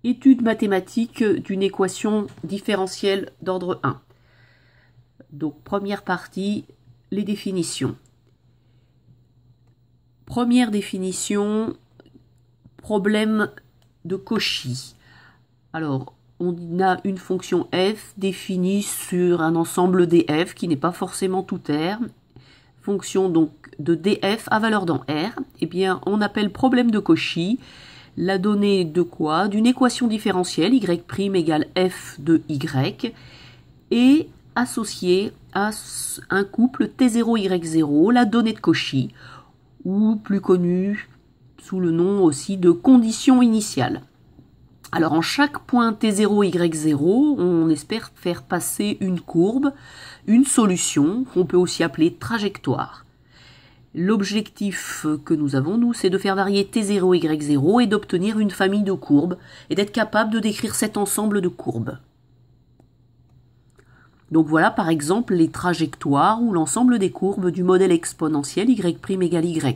Étude mathématique d'une équation différentielle d'ordre 1. Donc, première partie, les définitions. Première définition, problème de Cauchy. Alors, on a une fonction f définie sur un ensemble df qui n'est pas forcément tout R. Fonction donc de df à valeur dans R. Eh bien, on appelle problème de Cauchy la donnée de quoi? D'une équation différentielle y' égale f de y et associée à un couple T0Y0, la donnée de Cauchy, ou plus connue sous le nom aussi de condition initiale. Alors en chaque point T0Y0, on espère faire passer une courbe, une solution, qu'on peut aussi appeler trajectoire. L'objectif que nous avons, nous, c'est de faire varier T0, Y0 et d'obtenir une famille de courbes et d'être capable de décrire cet ensemble de courbes. Donc voilà par exemple les trajectoires ou l'ensemble des courbes du modèle exponentiel y' égale y.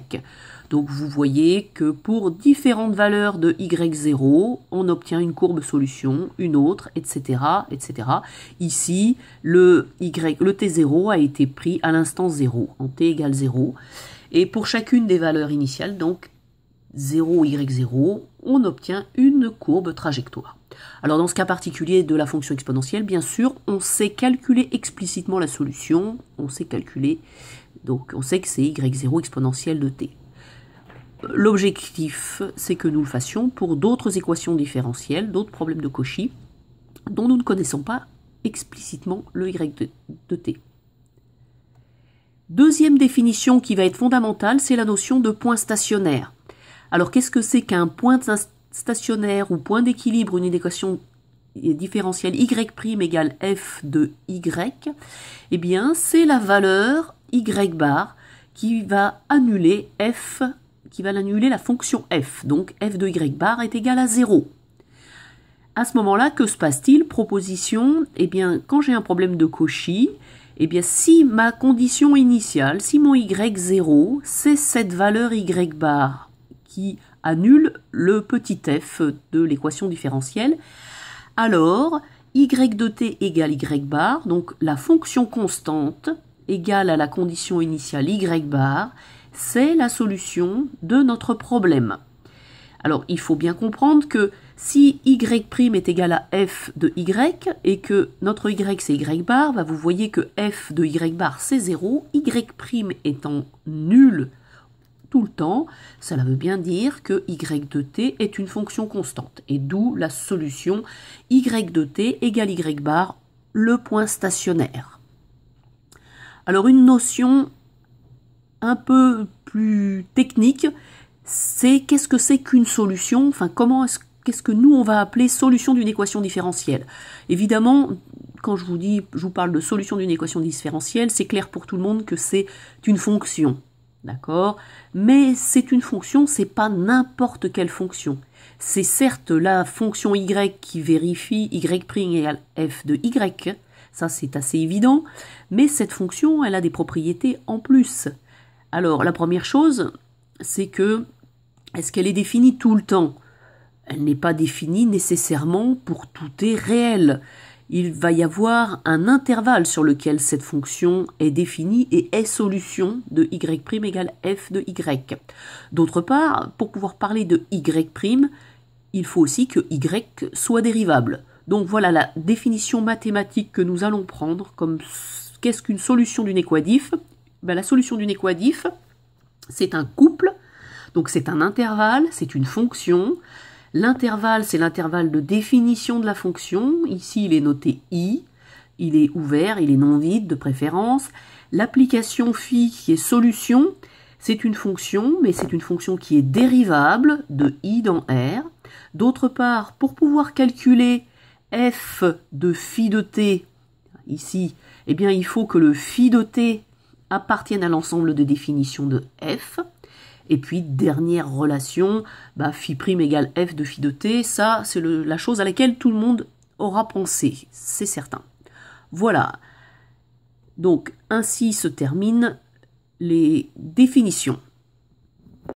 Donc vous voyez que pour différentes valeurs de y0, on obtient une courbe solution, une autre, etc. etc. Ici, le t0 a été pris à l'instant 0, en t égale 0. Et pour chacune des valeurs initiales, donc 0, y0, on obtient une courbe trajectoire. Alors dans ce cas particulier de la fonction exponentielle, bien sûr, on sait calculer explicitement la solution, on sait calculer, donc on sait que c'est y0 exponentielle de t. L'objectif, c'est que nous le fassions pour d'autres équations différentielles, d'autres problèmes de Cauchy, dont nous ne connaissons pas explicitement le y de t. Deuxième définition qui va être fondamentale, c'est la notion de point stationnaire. Alors qu'est-ce que c'est qu'un point stationnaire ou point d'équilibre, une équation différentielle y' égale f de y? Eh bien, c'est la valeur y bar qui va annuler f, qui va annuler la fonction f. Donc f de y bar est égal à 0. À ce moment-là, que se passe-t-il? Proposition, eh bien, quand j'ai un problème de Cauchy, eh bien, si ma condition initiale, si mon y0, c'est cette valeur y bar qui annule le petit f de l'équation différentielle, alors y de t égale y bar, donc la fonction constante égale à la condition initiale y bar, c'est la solution de notre problème. Alors, il faut bien comprendre que si y' est égal à f de y et que notre y c'est y bar, bah vous voyez que f de y bar c'est 0, y' étant nul tout le temps, cela veut bien dire que y de t est une fonction constante, et d'où la solution y de t égale y bar, le point stationnaire. Alors une notion un peu plus technique, c'est qu'est-ce que c'est qu'une solution, enfin qu'est-ce que nous on va appeler solution d'une équation différentielle. Évidemment, quand je vous parle de solution d'une équation différentielle, c'est clair pour tout le monde que c'est une fonction. D'accord? Mais c'est une fonction, c'est pas n'importe quelle fonction. C'est certes la fonction y qui vérifie y' égale f de y, ça c'est assez évident, mais cette fonction, elle a des propriétés en plus. Alors, la première chose, c'est que, est-ce qu'elle est définie tout le temps? Elle n'est pas définie nécessairement pour tout t réel. Il va y avoir un intervalle sur lequel cette fonction est définie et est solution de y' égale f de y. D'autre part, pour pouvoir parler de y', il faut aussi que y soit dérivable. Donc voilà la définition mathématique que nous allons prendre comme qu'est-ce qu'une solution d'une équadif? Ben, la solution d'une équadif, c'est un couple, donc c'est un intervalle, c'est une fonction. L'intervalle, c'est l'intervalle de définition de la fonction. Ici, il est noté i, il est ouvert, il est non vide de préférence. L'application phi qui est solution, c'est une fonction, mais c'est une fonction qui est dérivable de i dans R. D'autre part, pour pouvoir calculer f de phi de t, ici, eh bien, il faut que le phi de t appartiennent à l'ensemble de définitions de f. Et puis, dernière relation, phi' égale f de phi de t, ça, c'est la chose à laquelle tout le monde aura pensé, c'est certain. Voilà. Donc, ainsi se terminent les définitions.